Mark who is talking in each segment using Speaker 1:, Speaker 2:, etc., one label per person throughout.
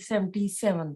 Speaker 1: 77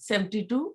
Speaker 1: 72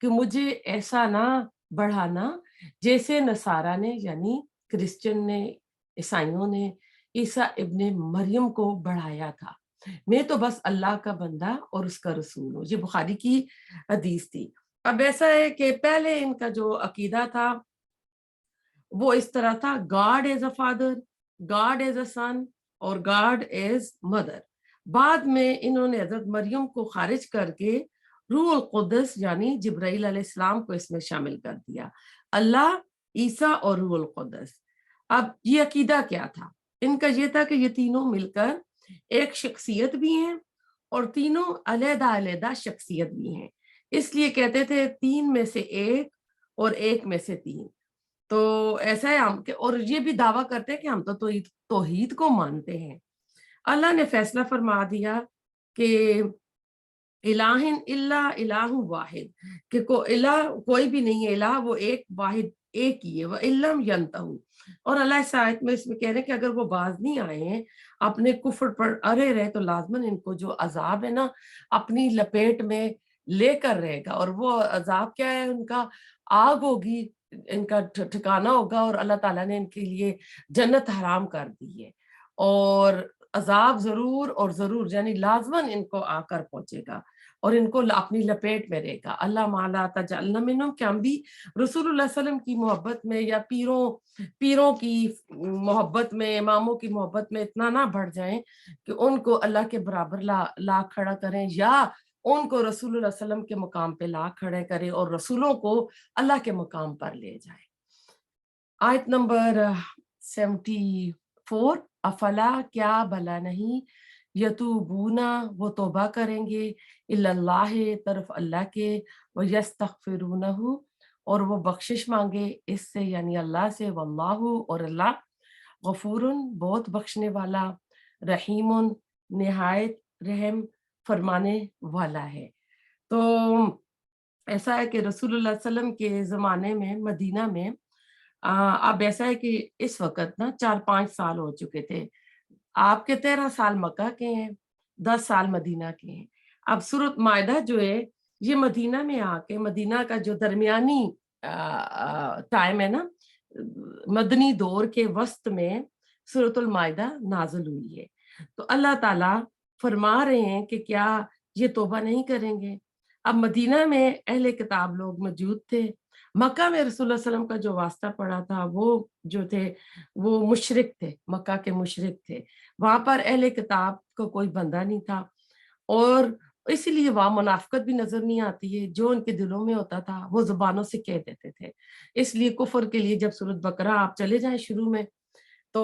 Speaker 1: کہ مجھے ایسا نہ بڑھانا جیسے نصارہ نے یعنی کرسچن نے، عیسائیوں نے عیسیٰ ابن مریم کو بڑھایا تھا۔ میں تو بس اللہ کا بندہ اور اس کا رسول ہوں۔ یہ بخاری کی حدیث تھی۔ اب ایسا ہے کہ پہلے ان کا جو عقیدہ تھا وہ اس طرح تھا، God is a father, God is a son اور گاڈ ایز مدر۔ بعد میں انہوں نے حضرت مریم کو خارج کر کے روح القدس یعنی جبرائیل علیہ السلام کو اس میں شامل کر دیا، اللہ، عیسیٰ اور روح القدس۔ اب یہ عقیدہ کیا تھا ان کا؟ یہ تھا کہ یہ تینوں مل کر ایک شخصیت بھی ہیں اور تینوں علیحدہ علیحدہ شخصیت بھی ہیں، اس لیے کہتے تھے تین میں سے ایک اور ایک میں سے تین۔ تو ایسا ہے ہم کہ، اور یہ بھی دعویٰ کرتے ہیں کہ ہم تو توحید کو مانتے ہیں۔ اللہ نے فیصلہ فرما دیا کہ الہ الا الہ واحد، کہ کوئی بھی نہیں ہے الہ، وہ ایک واحد ایک ہی ہے، وَإِلَّمْ يَنْتَهُ۔ اور اللہ اس آیت میں اس میں کہہ رہے ہیں کہ اگر وہ باز نہیں آئے ہیں اپنے کفر پر اڑے رہے تو لازماً ان کو جو عذاب ہے نا اپنی لپیٹ میں لے کر رہے گا، اور وہ عذاب کیا ہے؟ ان کا آگ ہوگی، ان کا ٹھکانہ ہوگا، اور اللہ تعالیٰ نے ان کے لیے جنت حرام کر دی ہے، اور عذاب ضرور اور ضرور یعنی لازماً ان کو آ کر پہنچے گا اور ان کو اپنی لپیٹ میں رہے گا۔ اللہ مالا تجعلنا منہم، کہ ہم بھی رسول اللہ صلی اللہ علیہ وسلم کی محبت میں یا پیروں کی محبت میں، اماموں کی محبت میں اتنا نہ بڑھ جائیں کہ ان کو اللہ کے برابر لا کھڑا کریں، یا ان کو رسول اللہ صلی اللہ علیہ وسلم کے مقام پہ لا کھڑے کریں اور رسولوں کو اللہ کے مقام پر لے جائیں۔ آیت نمبر 74، افلا، کیا بھلا نہیں، یتوبونا، وہ توبہ کریں گے، اللہ، طرف اللہ کے، ویستغفرونہ، اور وہ بخشش مانگے اس سے یعنی اللہ سے، واللہ، اور اللہ، غفور، بہت بخشنے والا، رحیم، نہایت رحم فرمانے والا ہے۔ تو ایسا ہے کہ رسول اللہ صلی اللہ علیہ وسلم کے زمانے میں مدینہ میں اب ایسا ہے کہ اس وقت نا 4-5 سال ہو چکے تھے، آپ کے 13 سال مکہ کے ہیں، 10 سال مدینہ کے ہیں۔ اب سورۃ مائدہ جو ہے یہ مدینہ میں آ کے، مدینہ کا جو درمیانی ٹائم ہے نا، مدنی دور کے وسط میں سورۃ المائدہ نازل ہوئی ہے۔ تو اللہ تعالیٰ فرما رہے ہیں کہ کیا یہ توبہ نہیں کریں گے؟ اب مدینہ میں اہل کتاب لوگ موجود تھے، مکہ میں رسول اللہ صلی اللہ علیہ وسلم کا جو واسطہ پڑا تھا وہ جو تھے وہ مشرک تھے، مکہ کے مشرک تھے، وہاں پر اہل کتاب کا کوئی بندہ نہیں تھا، اور اسی لیے وہاں منافقت بھی نظر نہیں آتی ہے، جو ان کے دلوں میں ہوتا تھا وہ زبانوں سے کہہ دیتے تھے۔ اس لیے کفر کے لیے جب سورۃ بقرہ آپ چلے جائیں شروع میں تو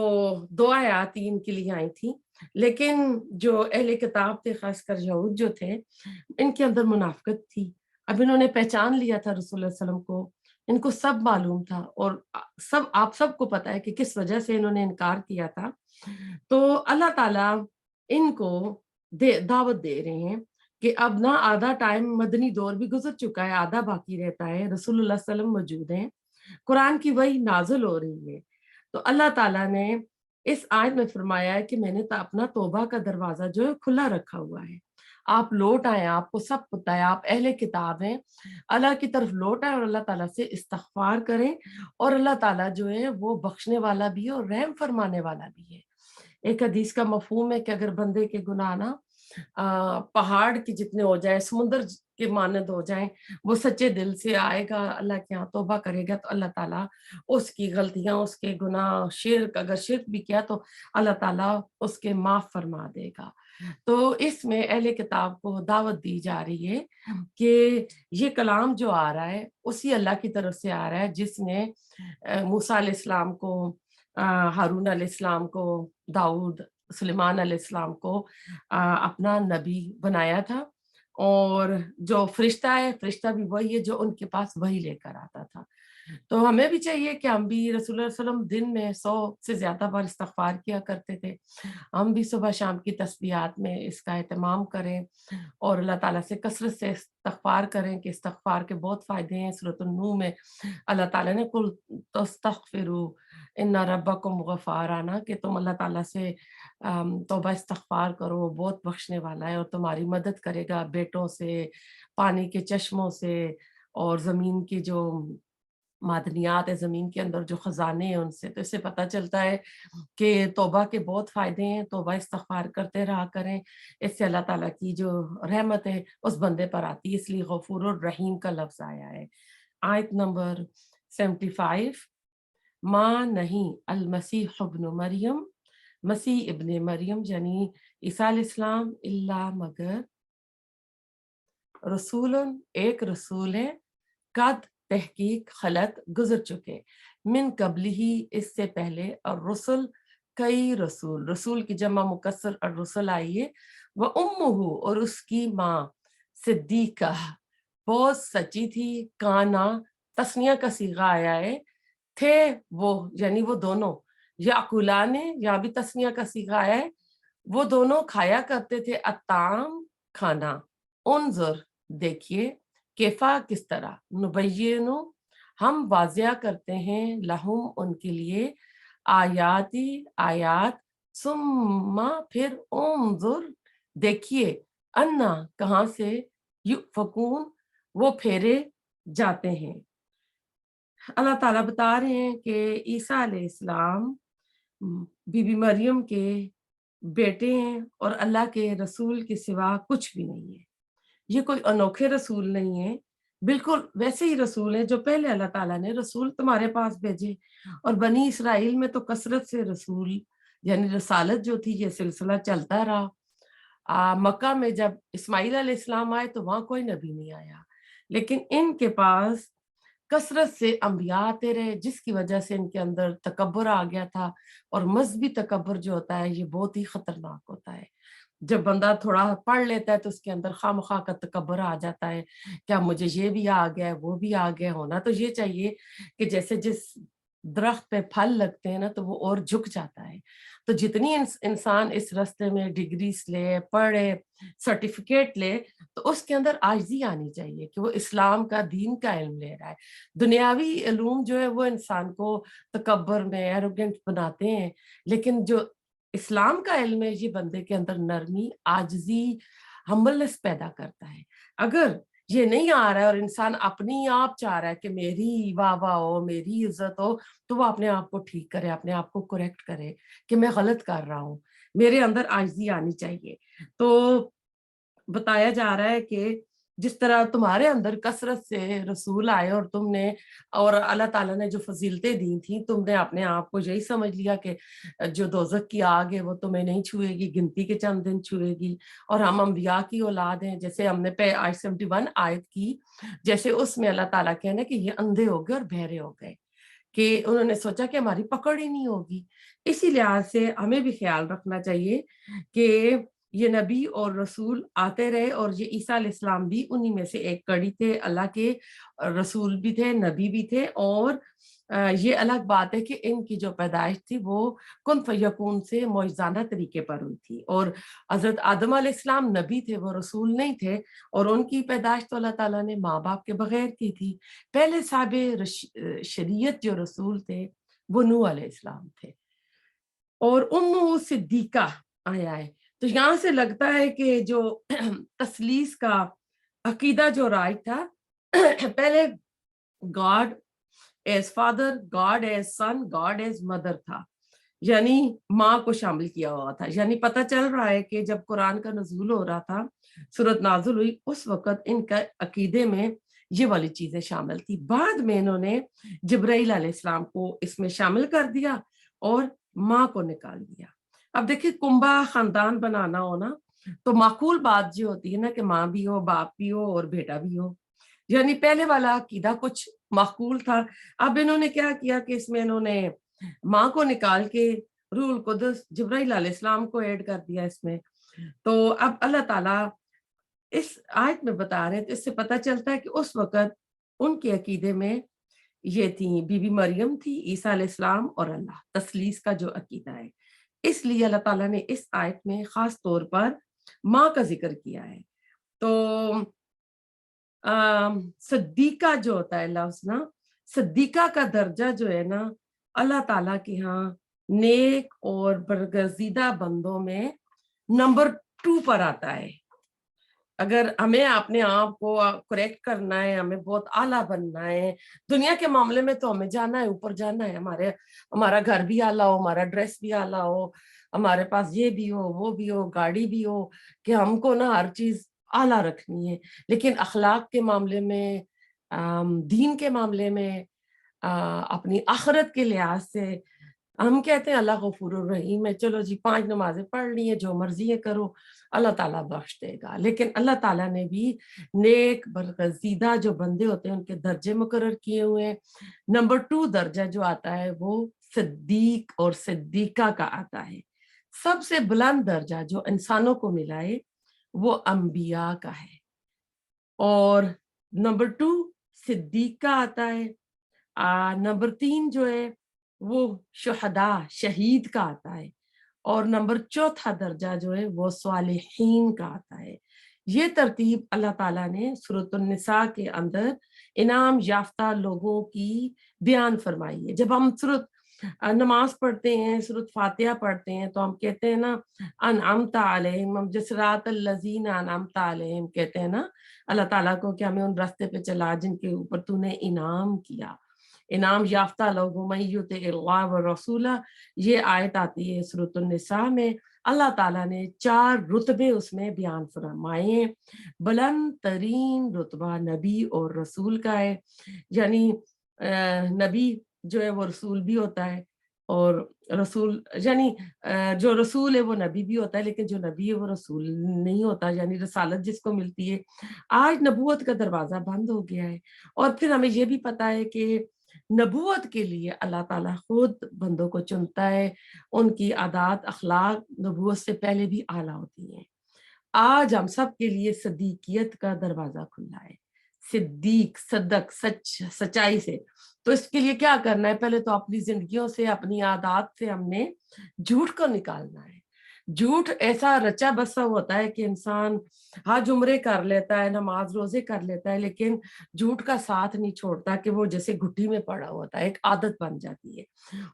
Speaker 1: 2 آیات ان کے لیے آئی تھی، لیکن جو اہل کتاب تھے خاص کر یہود جو تھے ان کے اندر منافقت تھی۔ اب انہوں نے پہچان لیا تھا رسول اللہ صلی اللہ علیہ وسلم کو، ان کو سب معلوم تھا، اور آپ سب کو پتا ہے کہ کس وجہ سے انہوں نے انکار کیا تھا۔ تو اللہ تعالیٰ ان کو دعوت دے رہے ہیں کہ اب نہ آدھا ٹائم مدنی دور بھی گزر چکا ہے، آدھا باقی رہتا ہے، رسول اللہ صلی اللہ علیہ وسلم موجود ہیں، قرآن کی وحی نازل ہو رہی ہے۔ تو اللہ تعالیٰ نے اس آیت میں فرمایا ہے کہ میں نے تو اپنا توبہ کا دروازہ جو ہے کھلا رکھا ہوا ہے، آپ لوٹ آئیں، آپ کو سب پتہ ہے، آپ اہل کتاب ہیں، اللہ کی طرف لوٹ آئیں اور اللہ تعالیٰ سے استغفار کریں، اور اللہ تعالیٰ جو ہے وہ بخشنے والا بھی ہے اور رحم فرمانے والا بھی ہے۔ ایک حدیث کا مفہوم ہے کہ اگر بندے کے گناہ نا پہاڑ کے جتنے ہو جائیں، سمندر کے مانند ہو جائیں، وہ سچے دل سے آئے گا اللہ کے ہاں توبہ کرے گا تو اللہ تعالیٰ اس کی غلطیاں، اس کے گناہ، شرک اگر شرک بھی کیا تو اللہ تعالیٰ اس کے معاف فرما دے گا۔ تو اس میں اہل کتاب کو دعوت دی جا رہی ہے کہ یہ کلام جو آ رہا ہے اسی اللہ کی طرف سے آ رہا ہے جس نے موسیٰ علیہ السلام کو، ہارون علیہ السلام کو، داؤد، سلیمان علیہ السلام کو اپنا نبی بنایا تھا، اور جو فرشتہ ہے، فرشتہ بھی وہی ہے جو ان کے پاس وہی لے کر آتا تھا۔ تو ہمیں بھی چاہیے کہ ہم بھی رسول اللہ صلی اللہ علیہ وسلم دن میں 100 سے زیادہ بار استغفار کیا کرتے تھے، ہم بھی صبح شام کی تسبیحات میں اس کا اہتمام کریں اور اللہ تعالیٰ سے کثرت سے استغفار کریں کہ استغفار کے بہت فائدے ہیں۔ سورۃ النور میں اللہ تعالیٰ نے قل تستغفروا ان ربکم غفارانا، کہ تم اللہ تعالیٰ سے توبہ استغفار کرو، وہ بہت بخشنے والا ہے اور تمہاری مدد کرے گا، بیٹوں سے، پانی کے چشموں سے، اور زمین کے جو معدنیات ہے، زمین کے اندر جو خزانے ہیں ان سے، تو اس سے پتہ چلتا ہے کہ توبہ کے بہت فائدے ہیں، توبہ استغفار کرتے رہا کریں، اس سے اللہ تعالیٰ کی جو رحمت ہے اس بندے پر آتی ہے، اس لیے غفور الرحیم کا لفظ آیا ہے۔ آیت نمبر 75، ماں نہیں المسیح ابن مریم، مسیح ابن مریم یعنی عیسیٰ علیہ السلام، اللہ مگر رسول ایک رسول ہے، قد تحقیق خلط گزر چکے، من قبل ہی اس سے پہلے، اور رسول کئی رسول، رسول کی جمع مکسر الرسل آئیے، وہ امہ اور اس کی ماں صدیقہ بہت سچی تھی، کانا تسنیہ کا صیغہ آیا ہے، تھے وہ یعنی وہ دونوں، یاکلان یا بھی تسنیہ کا صیغہ آیا ہے، وہ دونوں کھایا کرتے تھے الطعام کھانا، انظر دیکھیے، کیفا کس طرح، نبینو ہم واضح کرتے ہیں، لہم ان کے لیے، آیاتی آیات، ثم پھر انظر دیکھیے، انا کہاں سے، یؤفکون وہ پھیرے جاتے ہیں۔ اللہ تعالیٰ بتا رہے ہیں کہ عیسیٰ علیہ السلام بی بی مریم کے بیٹے ہیں اور اللہ کے رسول کے سوا کچھ بھی نہیں ہے، یہ کوئی انوکھے رسول نہیں ہے، بالکل ویسے ہی رسول ہیں جو پہلے اللہ تعالیٰ نے رسول تمہارے پاس بھیجے، اور بنی اسرائیل میں تو کثرت سے رسول یعنی رسالت جو تھی یہ سلسلہ چلتا رہا۔ مکہ میں جب اسماعیل علیہ السلام آئے تو وہاں کوئی نبی نہیں آیا، لیکن ان کے پاس کثرت سے انبیاء آتے رہے، جس کی وجہ سے ان کے اندر تکبر آ گیا تھا، اور مذہبی تکبر جو ہوتا ہے یہ بہت ہی خطرناک ہوتا ہے۔ جب بندہ تھوڑا پڑھ لیتا ہے تو اس کے اندر خواہ مخواہ کا تکبر آ جاتا ہے، کیا مجھے یہ بھی آ گیا ہے وہ بھی آ گیا، ہونا تو یہ چاہیے کہ جیسے جس درخت پہ پھل لگتے ہیں نا تو وہ اور جھک جاتا ہے، تو جتنی انسان اس رستے میں ڈگریز لے، پڑھے، سرٹیفکیٹ لے، تو اس کے اندر عاجزی آنی چاہیے کہ وہ اسلام کا دین کا علم لے رہا ہے۔ دنیاوی علوم جو ہے وہ انسان کو تکبر میں ایروگنٹ بناتے ہیں، لیکن جو اسلام کا علم ہے یہ بندے کے اندر نرمی، عاجزی، ہمبلنس پیدا کرتا ہے۔ اگر یہ نہیں آ رہا ہے اور انسان اپنی آپ چاہ رہا ہے کہ میری واہ واہ ہو، میری عزت ہو، تو وہ اپنے آپ کو ٹھیک کرے، اپنے آپ کو کریکٹ کرے کہ میں غلط کر رہا ہوں، میرے اندر عاجزی آنی چاہیے۔ تو بتایا جا رہا ہے کہ جس طرح تمہارے اندر کثرت سے رسول آئے اور تم نے، اور اللہ تعالیٰ نے جو فضیلتیں دی تھیں، تم نے اپنے آپ کو یہی سمجھ لیا کہ جو دوزخ کی آگ ہے وہ تمہیں نہیں چھوئے گی، گنتی کے چند دن چھوئے گی، اور ہم انبیاء کی اولاد ہیں، جیسے ہم نے آیت 71 آیت کی، جیسے اس میں اللہ تعالیٰ کہنا کہ یہ اندھے ہو گئے اور بہرے ہو گئے، کہ انہوں نے سوچا کہ ہماری پکڑ ہی نہیں ہوگی۔ اسی لحاظ سے ہمیں بھی خیال رکھنا چاہیے کہ یہ نبی اور رسول آتے رہے، اور یہ عیسیٰ علیہ السلام بھی انہی میں سے ایک کڑی تھے، اللہ کے رسول بھی تھے، نبی بھی تھے، اور یہ الگ بات ہے کہ ان کی جو پیدائش تھی وہ کن فیکون سے معجزانہ طریقے پر ہوئی تھی، اور حضرت آدم علیہ السلام نبی تھے، وہ رسول نہیں تھے، اور ان کی پیدائش تو اللہ تعالیٰ نے ماں باپ کے بغیر کی تھی۔ پہلے صاحب شریعت جو رسول تھے وہ نوح علیہ السلام تھے، اور امہ صدیقہ آیا ہے، تو یہاں سے لگتا ہے کہ جو تثلیث کا عقیدہ جو رائج تھا، پہلے God is father, God is son, God is mother تھا، یعنی ماں کو شامل کیا ہوا تھا۔ یعنی پتہ چل رہا ہے کہ جب قرآن کا نزول ہو رہا تھا، سورت نازل ہوئی، اس وقت ان کا عقیدے میں یہ والی چیزیں شامل تھی۔ بعد میں انہوں نے جبرائیل علیہ السلام کو اس میں شامل کر دیا اور ماں کو نکال دیا۔ اب دیکھیں کنبہ خاندان بنانا ہونا تو معقول بات جو ہوتی ہے نا کہ ماں بھی ہو، باپ بھی ہو اور بیٹا بھی ہو، یعنی پہلے والا عقیدہ کچھ معقول تھا۔ اب انہوں نے کیا کیا کہ اس میں انہوں نے ماں کو نکال کے روح القدس جبرائیل علیہ السلام کو ایڈ کر دیا اس میں۔ تو اب اللہ تعالیٰ اس آیت میں بتا رہے ہیں، تو اس سے پتہ چلتا ہے کہ اس وقت ان کے عقیدے میں یہ تھی، بی بی مریم تھی، عیسیٰ علیہ السلام اور اللہ، تثلیث کا جو عقیدہ ہے۔ اس لیے اللہ تعالیٰ نے اس آیت میں خاص طور پر ماں کا ذکر کیا ہے۔ تو صدیقہ جو ہوتا ہے لفظ نا، صدیقہ کا درجہ جو ہے نا اللہ تعالیٰ کے ہاں نیک اور برگزیدہ بندوں میں نمبر 2 پر آتا ہے۔ اگر ہمیں اپنے آپ کو کریکٹ کرنا ہے، ہمیں بہت اعلیٰ بننا ہے دنیا کے معاملے میں، تو ہمیں جانا ہے، اوپر جانا ہے، ہمارا گھر بھی اعلیٰ ہو، ہمارا ڈریس بھی اعلیٰ ہو، ہمارے پاس یہ بھی ہو، وہ بھی ہو، گاڑی بھی ہو، کہ ہم کو نا ہر چیز اعلیٰ رکھنی ہے۔ لیکن اخلاق کے معاملے میں، دین کے معاملے میں، اپنی آخرت کے لحاظ سے ہم کہتے ہیں اللہ غفور الرحیم ہے، چلو جی 5 نمازیں پڑھ لی ہیں، جو مرضی ہے کرو، اللہ تعالیٰ بخش دے گا۔ لیکن اللہ تعالیٰ نے بھی نیک برگزیدہ جو بندے ہوتے ہیں ان کے درجے مقرر کیے ہوئے ہیں۔ نمبر 2 درجہ جو آتا ہے وہ صدیق اور صدیقہ کا آتا ہے۔ سب سے بلند درجہ جو انسانوں کو ملا ہے وہ انبیاء کا ہے، اور نمبر 2 صدیقہ آتا ہے۔ نمبر 3 جو ہے وہ شہداء شہید کا آتا ہے، اور نمبر 4 درجہ جو ہے وہ صالحین کا آتا ہے۔ یہ ترتیب اللہ تعالیٰ نے سورۃ النساء کے اندر انعام یافتہ لوگوں کی بیان فرمائی ہے۔ جب ہم نماز پڑھتے ہیں، سورۃ فاتحہ پڑھتے ہیں، تو ہم کہتے ہیں نا انعمت علیہم، ہم صراط الذین انعمت علیہم کہتے ہیں نا اللہ تعالیٰ کو، کہ ہمیں ان راستے پہ چلا جن کے اوپر تو نے انعام کیا۔ انعام یافتہ لوگوں میں یطع اللہ و رسولہ، یہ آیت آتی ہے سورۃ النساء میں۔ اللہ تعالیٰ نے 4 رتبے اس میں بیان فرمائے ہیں۔ بلند ترین رتبہ نبی اور رسول کا ہے، یعنی نبی جو ہے وہ رسول بھی ہوتا ہے، اور رسول یعنی جو رسول ہے وہ نبی بھی ہوتا ہے، لیکن جو نبی ہے وہ رسول نہیں ہوتا، یعنی رسالت جس کو ملتی ہے۔ آج نبوت کا دروازہ بند ہو گیا ہے، اور پھر ہمیں یہ بھی پتا ہے کہ نبوت کے لیے اللہ تعالیٰ خود بندوں کو چنتا ہے، ان کی عادات اخلاق نبوت سے پہلے بھی اعلیٰ ہوتی ہیں۔ آج ہم سب کے لیے صدیقیت کا دروازہ کھلا ہے، صدیق صدق سچائی سے۔ تو اس کے لیے کیا کرنا ہے؟ پہلے تو اپنی زندگیوں سے، اپنی عادات سے ہم نے جھوٹ کو نکالنا ہے۔ جھوٹ ایسا رچا بسا ہوتا ہے کہ انسان حج عمرے کر لیتا ہے، نماز روزے کر لیتا ہے، لیکن جھوٹ کا ساتھ نہیں چھوڑتا، کہ وہ جیسے گھٹی میں پڑا ہوتا ہے، ایک عادت بن جاتی ہے۔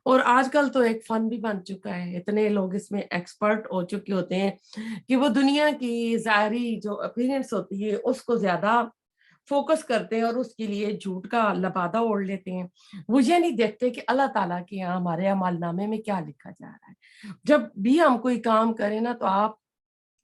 Speaker 1: اور آج کل تو ایک فن بھی بن چکا ہے، اتنے لوگ اس میں ایکسپرٹ ہو چکے ہوتے ہیں کہ وہ دنیا کی ظاہری جو اپیرنس ہوتی ہے اس کو زیادہ فوکس کرتے ہیں، اور اس کے لیے جھوٹ کا لبادہ اوڑھ لیتے ہیں۔ وہ یہ نہیں دیکھتے کہ اللہ تعالیٰ کے یہاں ہمارے اعمال نامے میں کیا لکھا جا رہا ہے۔ جب بھی ہم کوئی کام کریں نا، تو آپ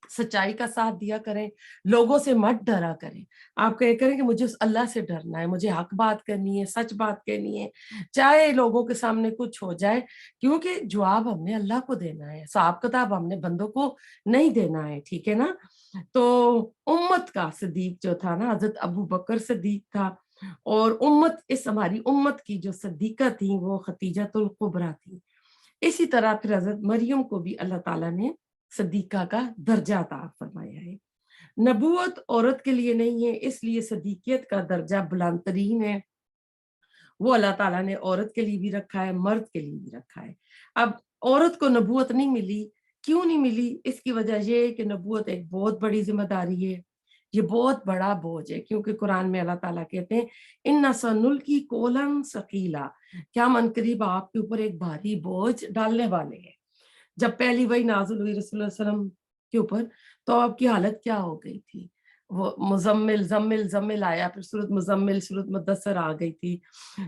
Speaker 1: سچائی کا ساتھ دیا کریں، لوگوں سے مت ڈرا کریں۔ آپ کہہ کریں کہ مجھے اس اللہ سے ڈرنا ہے، مجھے حق بات کرنی ہے، سچ بات کرنی ہے، چاہے لوگوں کے سامنے کچھ ہو جائے، کیونکہ جواب ہم نے اللہ کو دینا ہے، حساب کتاب ہم نے بندوں کو نہیں دینا ہے، ٹھیک ہے نا؟ تو امت کا صدیق جو تھا نا، حضرت ابو بکر صدیق تھا، اور ہماری امت کی جو صدیقہ تھی وہ خدیجہ الکبریٰ تھی۔ اسی طرح پھر حضرت مریم کو بھی اللہ تعالیٰ نے صدیقہ کا درجہ عطا فرمایا ہے۔ نبوت عورت کے لیے نہیں ہے، اس لیے صدیقیت کا درجہ بلند ترین ہے، وہ اللہ تعالیٰ نے عورت کے لیے بھی رکھا ہے، مرد کے لیے بھی رکھا ہے۔ اب عورت کو نبوت نہیں ملی، کیوں نہیں ملی؟ اس کی وجہ یہ ہے کہ نبوت ایک بہت بڑی ذمہ داری ہے، یہ بہت بڑا بوجھ ہے، کیونکہ قرآن میں اللہ تعالیٰ کہتے ہیں اِنَّ سَنُلْقِي قَوْلًا ثَقِيلًا، کیا من قریب آپ کے اوپر ایک بھاری بوجھ ڈالنے والے ہیں۔ جب پہلی وحی نازل ہوئی رسول اللہ علیہ وسلم کے اوپر، تو آپ کی حالت کیا ہو گئی تھی؟ وہ مزمل زمل زمل آیا، پھر سورۃ مزمل سورۃ مدثر آ گئی تھی،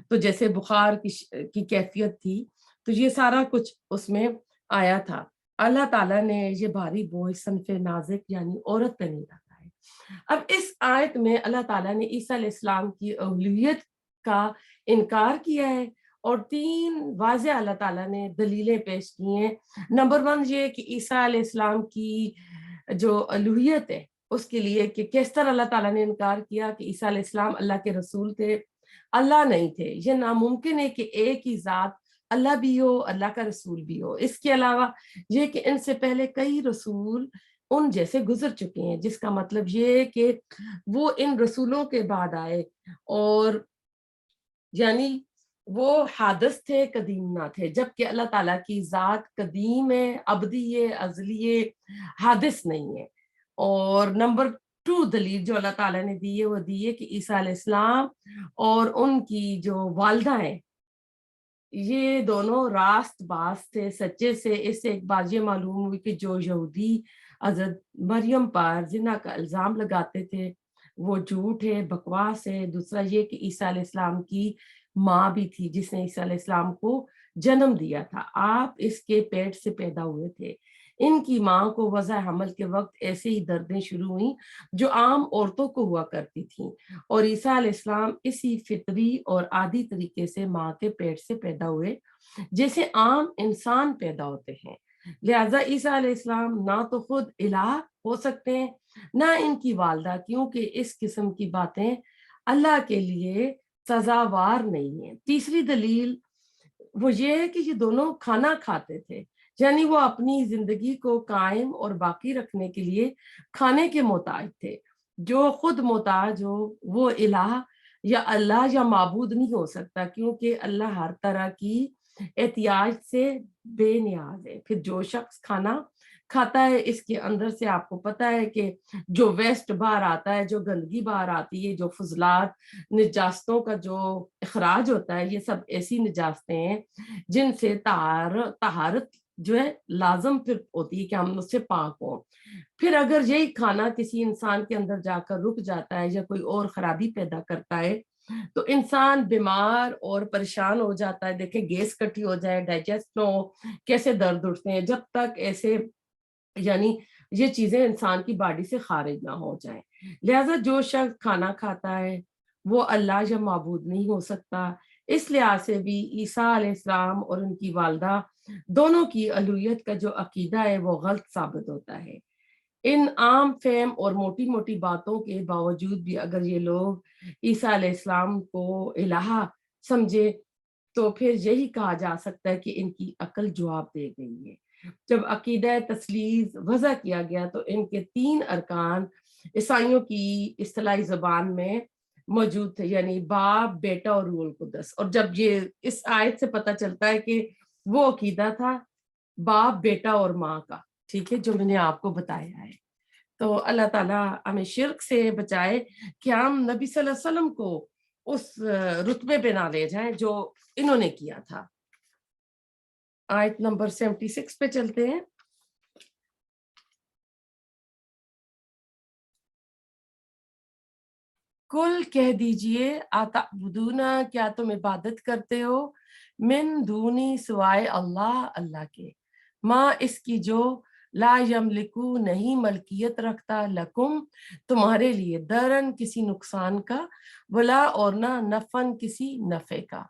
Speaker 1: تو جیسے بخار کی کیفیت تھی، تو یہ سارا کچھ اس میں آیا تھا۔ اللہ تعالیٰ نے یہ بھاری بوجھ صنف نازک یعنی عورت پہ نہیں رکھا ہے۔ اب اس آیت میں اللہ تعالیٰ نے عیسیٰ علیہ السلام کی اولویت کا انکار کیا ہے، اور 3 واضح اللہ تعالیٰ نے دلیلیں پیش کی ہیں۔ نمبر 1 یہ کہ عیسیٰ علیہ السلام کی جو الوہیت ہے اس کے لیے، کہ کس طرح اللہ تعالیٰ نے انکار کیا کہ عیسیٰ علیہ السلام اللہ کے رسول تھے، اللہ نہیں تھے۔ یہ ناممکن ہے کہ ایک ہی ذات اللہ بھی ہو، اللہ کا رسول بھی ہو۔ اس کے علاوہ یہ کہ ان سے پہلے کئی رسول ان جیسے گزر چکے ہیں، جس کا مطلب یہ ہے کہ وہ ان رسولوں کے بعد آئے، اور یعنی وہ حادث تھے، قدیم نہ تھے، جبکہ اللہ تعالیٰ کی ذات قدیم ہے، ابدی ہے، ازلی ہے، حادث نہیں ہے۔ اور نمبر 2 دلیل جو اللہ تعالیٰ نے دی ہے وہ دی ہے کہ عیسیٰ علیہ السلام اور ان کی جو والدہ ہیں یہ دونوں راست باز تھے، سچے سے۔ اس سے ایک بات یہ معلوم ہوئی کہ جو یہودی حضرت مریم پر زنا کا الزام لگاتے تھے وہ جھوٹ ہے، بکواس ہے۔ دوسرا یہ کہ عیسیٰ علیہ السلام کی ماں بھی تھی جس نے عیسیٰ علیہ السلام کو جنم دیا تھا، آپ اس کے پیٹ سے پیدا ہوئے تھے۔ ان کی ماں کو وضع حمل کے وقت ایسے ہی دردیں شروع ہوئیں جو عام عورتوں کو ہوا کرتی تھیں، اور عیسیٰ علیہ السلام اسی فطری اور عادی طریقے سے ماں کے پیٹ سے پیدا ہوئے جیسے عام انسان پیدا ہوتے ہیں۔ لہذا عیسیٰ علیہ السلام نہ تو خود الہ ہو سکتے ہیں نہ ان کی والدہ، کیونکہ اس قسم کی باتیں اللہ کے لیے سزاوار نہیں ہیں۔ تیسری دلیل وہ یہ ہے کہ یہ دونوں کھانا کھاتے تھے، یعنی وہ اپنی زندگی کو قائم اور باقی رکھنے کے لیے کھانے کے محتاج تھے۔ جو خود محتاج ہو وہ الہ یا اللہ یا معبود نہیں ہو سکتا، کیونکہ اللہ ہر طرح کی احتیاج سے بے نیاز ہے۔ پھر جو شخص کھانا کھاتا ہے اس کے اندر سے آپ کو پتہ ہے کہ جو ویسٹ باہر آتا ہے، جو گندگی باہر آتی ہے، جو فضلات نجاستوں کا جو اخراج ہوتا ہے، یہ سب ایسی نجاستیں ہیں جن سے طہارت جو ہے لازم پھر ہوتی ہے کہ ہم اس سے پاک ہوں۔ پھر اگر یہی کھانا کسی انسان کے اندر جا کر رک جاتا ہے یا کوئی اور خرابی پیدا کرتا ہے تو انسان بیمار اور پریشان ہو جاتا ہے۔ دیکھیں گیس کٹھی ہو جائے، ڈائجسٹ نہ ہو، کیسے درد اٹھتے ہیں جب تک ایسے یعنی یہ چیزیں انسان کی باڈی سے خارج نہ ہو جائیں۔ لہٰذا جو شخص کھانا کھاتا ہے وہ اللہ یا معبود نہیں ہو سکتا۔ اس لحاظ سے بھی عیسیٰ علیہ السلام اور ان کی والدہ دونوں کی الوہیت کا جو عقیدہ ہے وہ غلط ثابت ہوتا ہے۔ ان عام فہم اور موٹی موٹی باتوں کے باوجود بھی اگر یہ لوگ عیسیٰ علیہ السلام کو الہ سمجھے تو پھر یہی کہا جا سکتا ہے کہ ان کی عقل جواب دے گئی ہے۔ جب عقیدہ تثلیث وضع کیا گیا تو ان کے 3 ارکان عیسائیوں کی اصطلاحی زبان میں موجود تھے، یعنی باپ، بیٹا اور روح القدس۔ اور جب یہ اس آیت سے پتہ چلتا ہے کہ وہ عقیدہ تھا باپ، بیٹا اور ماں کا، ٹھیک ہے، جو میں نے آپ کو بتایا ہے۔ تو اللہ تعالیٰ ہمیں شرک سے بچائے کہ ہم نبی صلی اللہ علیہ وسلم کو اس رتبے پہ نہ لے جائیں جو انہوں نے کیا تھا۔ آیت نمبر 76 پہ چلتے ہیں۔ کل کہہ دیجئے اتعبدون، کیا تم عبادت کرتے ہو، من دونی سوائے اللہ، اللہ کے، ماں اس کی جو لا یملکو نہیں ملکیت رکھتا، لکم تمہارے لیے، درن کسی نقصان کا، ولا اور نہ نفن کسی نفع کا،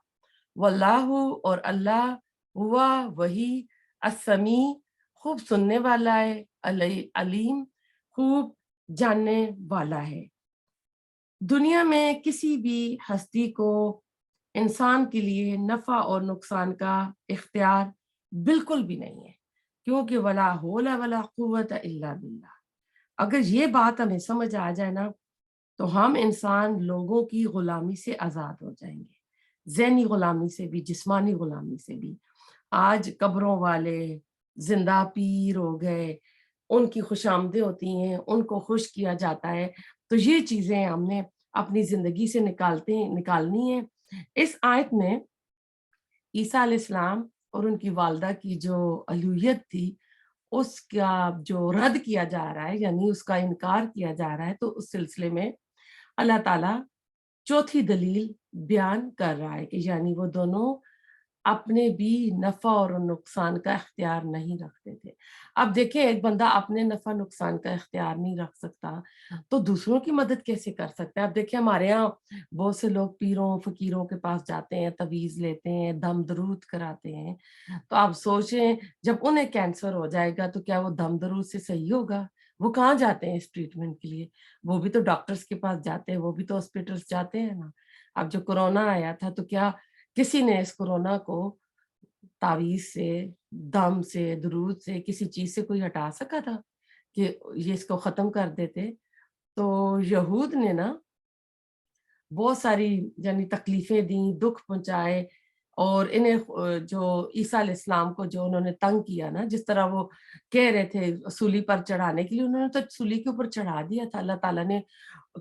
Speaker 1: واللہ اور اللہ، ہوا وہی، السمیع خوب سننے والا ہے، علیم خوب جاننے والا ہے۔ دنیا میں کسی بھی ہستی کو انسان کے لیے نفع اور نقصان کا اختیار بالکل بھی نہیں ہے، کیونکہ ولا حول ولا قوت الا باللہ۔ اگر یہ بات ہمیں سمجھ آ جائے نا تو ہم انسان لوگوں کی غلامی سے آزاد ہو جائیں گے، ذہنی غلامی سے بھی، جسمانی غلامی سے بھی۔ آج قبروں والے زندہ پیر ہو گئے، ان کی خوش آمدیں ہوتی ہیں، ان کو خوش کیا جاتا ہے، تو یہ چیزیں ہم نے اپنی زندگی سے نکالنی ہے۔ اس آیت میں عیسیٰ علیہ السلام اور ان کی والدہ کی جو الوہیت تھی اس کا جو رد کیا جا رہا ہے، یعنی اس کا انکار کیا جا رہا ہے، تو اس سلسلے میں اللہ تعالیٰ چوتھی دلیل بیان کر رہا ہے کہ یعنی وہ دونوں اپنے بھی نفع اور نقصان کا اختیار نہیں رکھتے تھے۔ اب دیکھیں ایک بندہ اپنے نفع نقصان کا اختیار نہیں رکھ سکتا تو دوسروں کی مدد کیسے کر سکتا ہے؟ اب دیکھیں ہمارے یہاں بہت سے لوگ پیروں فقیروں کے پاس جاتے ہیں، تعویذ لیتے ہیں، دم درود کراتے ہیں، تو آپ سوچیں جب انہیں کینسر ہو جائے گا تو کیا وہ دم درود سے صحیح ہوگا؟ وہ کہاں جاتے ہیں اس ٹریٹمنٹ کے لیے؟ وہ بھی تو ڈاکٹرز کے پاس جاتے ہیں، وہ بھی تو ہاسپٹلس جاتے ہیں نا۔ اب جو کورونا آیا تھا تو کیا کسی نے اس کورونا کو تعویذ سے، دم سے، درود سے، کسی چیز سے کوئی ہٹا سکا تھا کہ یہ اس کو ختم کر دیتے؟ تو یہود نے نا بہت ساری یعنی تکلیفیں دیں، دکھ پہنچائے، اور انہیں جو عیسیٰ علیہ السلام کو جو انہوں نے تنگ کیا نا، جس طرح وہ کہہ رہے تھے سولی پر چڑھانے کے لیے، انہوں نے تو سولی کے اوپر چڑھا دیا تھا۔ اللہ تعالیٰ نے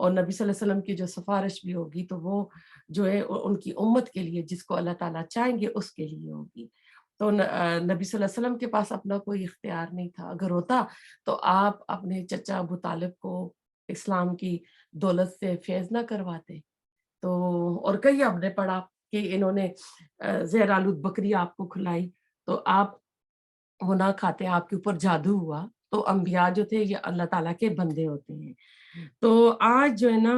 Speaker 1: اور نبی صلی اللہ علیہ وسلم کی جو سفارش بھی ہوگی تو وہ جو ہے ان کی امت کے لیے، جس کو اللہ تعالیٰ چاہیں گے اس کے لیے ہوگی۔ تو نبی صلی اللہ علیہ وسلم کے پاس اپنا کوئی اختیار نہیں تھا، اگر ہوتا تو آپ اپنے چچا ابو طالب کو اسلام کی دولت سے فیض نہ کرواتے۔ تو اور کئی ہم نے پڑھا کہ انہوں نے زہر آلود بکری آپ کو کھلائی تو آپ وہ نہ کھاتے، آپ کے اوپر جادو ہوا۔ تو انبیاء جو تھے یہ اللہ تعالیٰ کے بندے ہوتے ہیں۔ تو آج جو ہے نا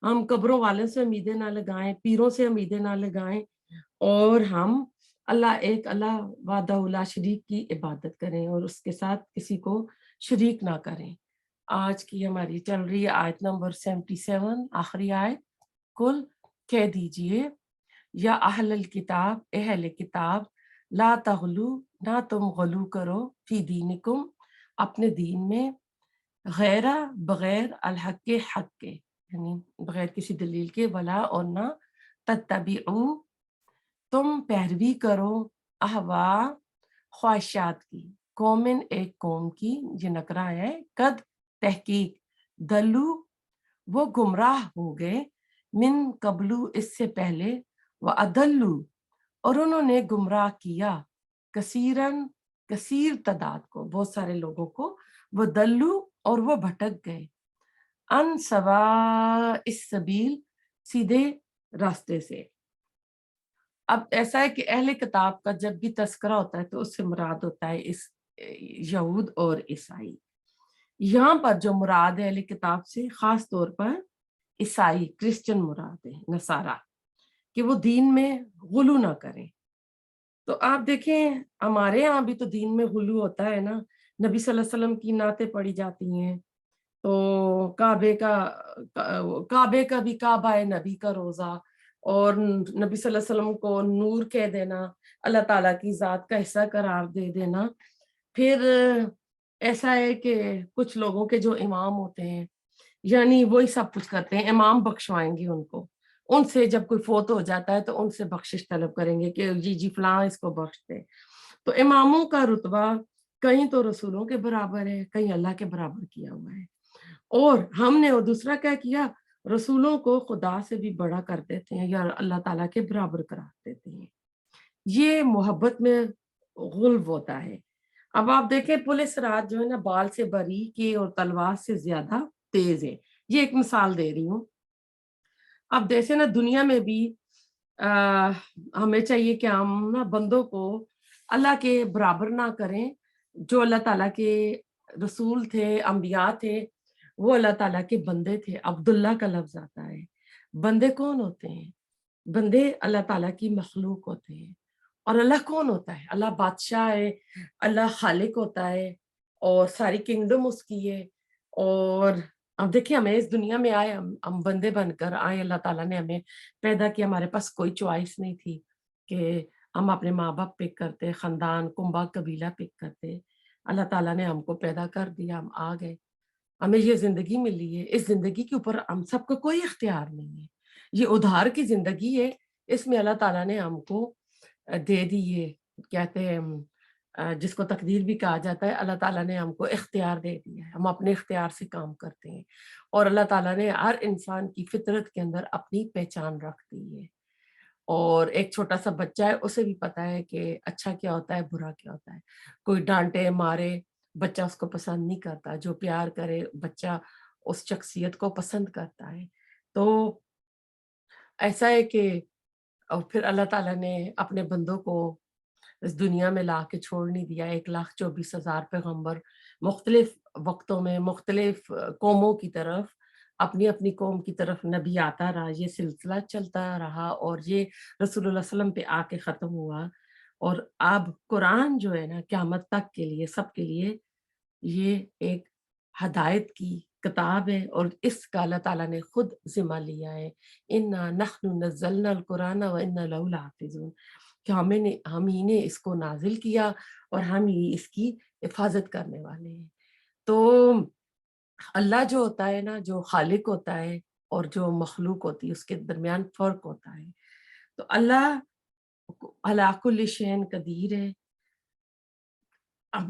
Speaker 1: ہم قبروں والوں سے امیدیں نہ لگائیں، پیروں سے امیدیں نہ لگائیں، اور ہم اللہ وحدہ لا شریک کی عبادت کریں اور اس کے ساتھ کسی کو شریک نہ کریں۔ آج کی ہماری چل رہی ہے آیت نمبر 77، آخری آیت۔ کل کہہ دیجئے یا اہل الکتاب، اہل کتاب، لا تغلو، نہ تم غلو کرو، فی دینکم، اپنے دین میں، غیرہ، بغیر، الحق کے، حق کے، یعنی بغیر کسی دلیل کے، ولا، اور نہ، تتبعو، تم پیروی کرو، احوا، خواہشات کی، قومن، ایک قوم کی، یہ نکرہ ہے، قد، تحقیق، دلو، وہ گمراہ ہو گئے، من قبلو، اس سے پہلے، وَأَضَلُّوا، اور انہوں نے گمراہ کیا، کثیرن، کثیر تعداد کو، بہت سارے لوگوں کو، وہ دلو، اور وہ بھٹک گئے، ان سواء السبیل، سیدھے راستے سے۔ اب ایسا ہے کہ اہل کتاب کا جب بھی تذکرہ ہوتا ہے تو اس سے مراد ہوتا ہے اس یہود اور عیسائی۔ یہاں پر جو مراد ہے اہل کتاب سے، خاص طور پر عیسائی، کرسچن مراد ہے، نصارہ، کہ وہ دین میں غلو نہ کریں۔ تو آپ دیکھیں ہمارے یہاں بھی تو دین میں غلو ہوتا ہے نا، نبی صلی اللہ علیہ وسلم کی نعتیں پڑھی جاتی ہیں، تو کعبے کا بھی کعبہ ہے نبی کا روزہ، اور نبی صلی اللہ علیہ وسلم کو نور کہہ دینا، اللہ تعالیٰ کی ذات کا حصہ قرار دے دینا۔ پھر ایسا ہے کہ کچھ لوگوں کے جو امام ہوتے ہیں، یعنی وہی سب کچھ کرتے ہیں، امام بخشوائیں گے ان کو، ان سے جب کوئی فوت ہو جاتا ہے تو ان سے بخشش طلب کریں گے کہ جی فلاں اس کو بخش دے۔ تو اماموں کا رتبہ کہیں تو رسولوں کے برابر ہے، کہیں اللہ کے برابر کیا ہوا ہے، اور ہم نے وہ دوسرا کیا کیا، رسولوں کو خدا سے بھی بڑا کر دیتے ہیں یا اللہ تعالیٰ کے برابر کرا دیتے ہیں۔ یہ محبت میں غلو ہوتا ہے۔ اب آپ دیکھیں پولیس رات جو ہے نا بال سے بری کے اور تلوار سے زیادہ تیز ہے، یہ ایک مثال دے رہی ہوں۔ اب جیسے نا دنیا میں بھی ہمیں چاہیے کہ ہم نا بندوں کو اللہ کے برابر نہ کریں، جو اللہ تعالیٰ کے رسول تھے، انبیاء تھے، وہ اللہ تعالیٰ کے بندے تھے۔ عبداللہ کا لفظ آتا ہے۔ بندے کون ہوتے ہیں؟ بندے اللہ تعالیٰ کی مخلوق ہوتے ہیں۔ اور اللہ کون ہوتا ہے؟ اللہ بادشاہ ہے، اللہ خالق ہوتا ہے، اور ساری کنگڈم اس کی ہے۔ اور اب دیکھیں ہمیں اس دنیا میں آئے، ہم بندے بن کر آئے، اللہ تعالیٰ نے ہمیں پیدا کیا، ہمارے پاس کوئی چوائس نہیں تھی کہ ہم اپنے ماں باپ پک کرتے، خاندان، کنبہ، قبیلہ پک کرتے۔ اللہ تعالیٰ نے ہم کو پیدا کر دیا، ہم آ گئے، ہمیں یہ زندگی ملی ہے، اس زندگی کے اوپر ہم سب کو کوئی اختیار نہیں ہے، یہ ادھار کی زندگی ہے، اس میں اللہ تعالیٰ نے ہم کو دے دی ہے، کہتے ہیں جس کو تقدیر بھی کہا جاتا ہے، اللہ تعالیٰ نے ہم کو اختیار دے دیا ہے، ہم اپنے اختیار سے کام کرتے ہیں، اور اللہ تعالیٰ نے ہر انسان کی فطرت کے اندر اپنی پہچان رکھ دی ہے، اور ایک چھوٹا سا بچہ ہے اسے بھی پتا ہے کہ اچھا کیا ہوتا ہے، برا کیا ہوتا ہے۔ کوئی ڈانٹے مارے بچہ اس کو پسند نہیں کرتا، جو پیار کرے بچہ اس شخصیت کو پسند کرتا ہے۔ تو ایسا ہے کہ اور پھر اللہ تعالیٰ نے اپنے بندوں کو اس دنیا میں لا کے چھوڑ نہیں دیا، 1,24,000 پیغمبر مختلف وقتوں میں مختلف قوموں کی طرف، اپنی اپنی قوم کی طرف نبی آتا رہا، یہ سلسلہ چلتا رہا، اور یہ رسول اللہ صلی اللہ علیہ وسلم پہ آ کے ختم ہوا۔ اور اب قرآن جو ہے نا قیامت تک کے لیے، سب کے لیے یہ ایک ہدایت کی کتاب ہے، اور اس کا اللہ تعالیٰ نے خود ذمہ لیا ہے، اِنَّا نَحْنُ نَزَّلْنَا الْقُرْآنَ وَإِنَّا لَهُ لَحَافِظُونَ، کہ ہم ہی نے اس کو نازل کیا اور ہم ہی اس کی حفاظت کرنے والے ہیں۔ تو اللہ جو ہوتا ہے نا، جو خالق ہوتا ہے اور جو مخلوق ہوتی ہے، اس کے درمیان فرق ہوتا ہے۔ تو اللہ علی کل شیء قدیر ہے۔ اب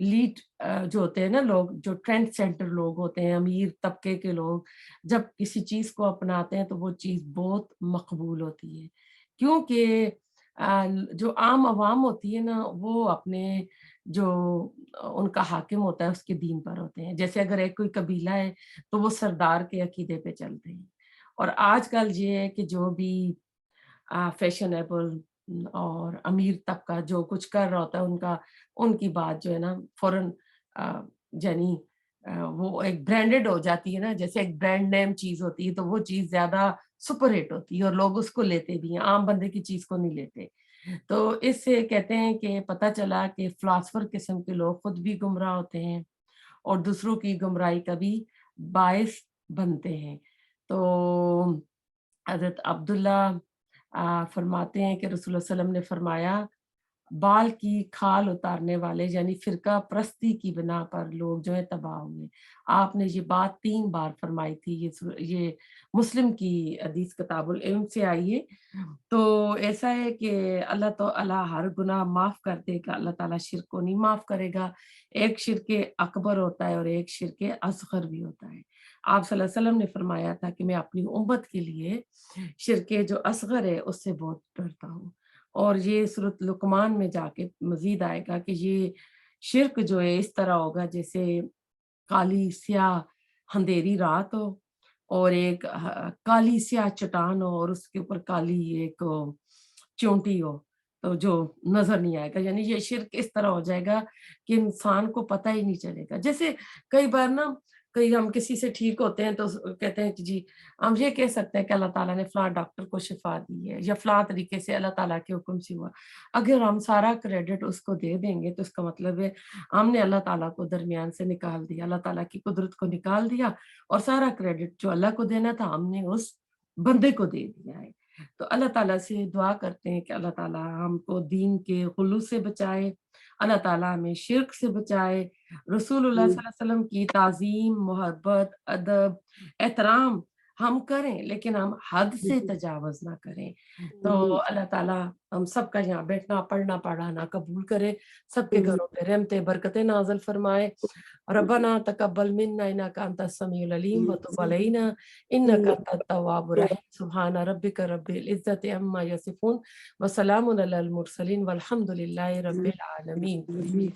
Speaker 1: لیڈ جو ہوتے ہیں نا لوگ، جو ٹرینڈ سینٹر لوگ ہوتے ہیں، امیر طبقے کے لوگ جب کسی چیز کو اپناتے ہیں تو وہ چیز بہت مقبول ہوتی ہے، کیونکہ جو عام عوام ہوتی ہے نا وہ اپنے جو ان کا حاکم ہوتا ہے اس کے دین پر ہوتے ہیں. جیسے اگر ایک کوئی قبیلہ ہے تو وہ سردار کے عقیدے پہ چلتے ہیں. اور آج کل یہ ہے کہ جو بھی فیشنیبل اور امیر طبقہ جو کچھ کر رہا ہوتا ہے ان کی بات جو ہے نا فوراً یعنی وہ ایک برانڈڈ ہو جاتی ہے نا، جیسے ایک برانڈ نیم چیز ہوتی ہے تو وہ چیز زیادہ سپر ہٹ ہوتی ہے اور لوگ اس کو لیتے بھی ہیں، عام بندے کی چیز کو نہیں لیتے. تو اس سے کہتے ہیں کہ پتہ چلا کہ فلاسفر قسم کے لوگ خود بھی گمراہ ہوتے ہیں اور دوسروں کی گمراہی کا بھی باعث بنتے ہیں. تو حضرت عبداللہ فرماتے ہیں کہ رسول اللہ صلی اللہ علیہ وسلم نے فرمایا بال کی کھال اتارنے والے یعنی فرقہ پرستی کی بنا پر لوگ جو ہے تباہ ہوئے. آپ نے یہ بات 3 بار فرمائی تھی. یہ مسلم کی حدیث کتاب العلم سے آئی ہے. تو ایسا ہے کہ اللہ تعالیٰ ہر گناہ معاف کر دے گا، اللہ تعالیٰ شرک کو نہیں معاف کرے گا. ایک شرک اکبر ہوتا ہے اور ایک شرک اصغر بھی ہوتا ہے. آپ صلی اللہ علیہ وسلم نے فرمایا تھا کہ میں اپنی امت کے لیے شرک جو اصغر ہے اس سے بہت ڈرتا ہوں. اور یہ سورۃ لقمان میں جا کے مزید آئے گا کہ یہ شرک جو ہے اس طرح ہوگا جیسے کالی سیاہ اندھیری رات ہو اور ایک کالی سیاہ چٹان ہو اور اس کے اوپر کالی ایک چونٹی ہو تو جو نظر نہیں آئے گا. یعنی یہ شرک اس طرح ہو جائے گا کہ انسان کو پتہ ہی نہیں چلے گا. جیسے کئی بار نا کئی ہم کسی سے ٹھیک ہوتے ہیں تو کہتے ہیں کہ جی ہم یہ کہہ سکتے ہیں کہ اللہ تعالیٰ نے فلاں ڈاکٹر کو شفا دی ہے یا فلاں طریقے سے اللہ تعالیٰ کے حکم سے ہوا. اگر ہم سارا کریڈٹ اس کو دے دیں گے تو اس کا مطلب ہے ہم نے اللہ تعالیٰ کو درمیان سے نکال دیا، اللہ تعالیٰ کی قدرت کو نکال دیا اور سارا کریڈٹ جو اللہ کو دینا تھا ہم نے اس بندے کو دے دیا ہے. تو اللہ تعالیٰ سے دعا کرتے ہیں کہ اللہ تعالیٰ ہم کو دین کے غلو سے بچائے، اللہ تعالیٰ ہمیں شرک سے بچائے، رسول اللہ صلی اللہ علیہ وسلم کی تعظیم، محبت، ادب، احترام ہم کریں لیکن ہم حد سے تجاوز نہ کریں. تو اللہ تعالیٰ ہم سب کا یہاں بیٹھنا پڑھنا پڑھانا قبول کرے، سب کے گھروں پہ رحمتیں برکتیں نازل فرمائے. ربنا تقبل منا انک انت السمیع العلیم وتب علینا انک انت التواب الرحیم. سبحان ربک رب العزت عما یصفون وسلام علی المرسلین والحمد للہ رب العالمین.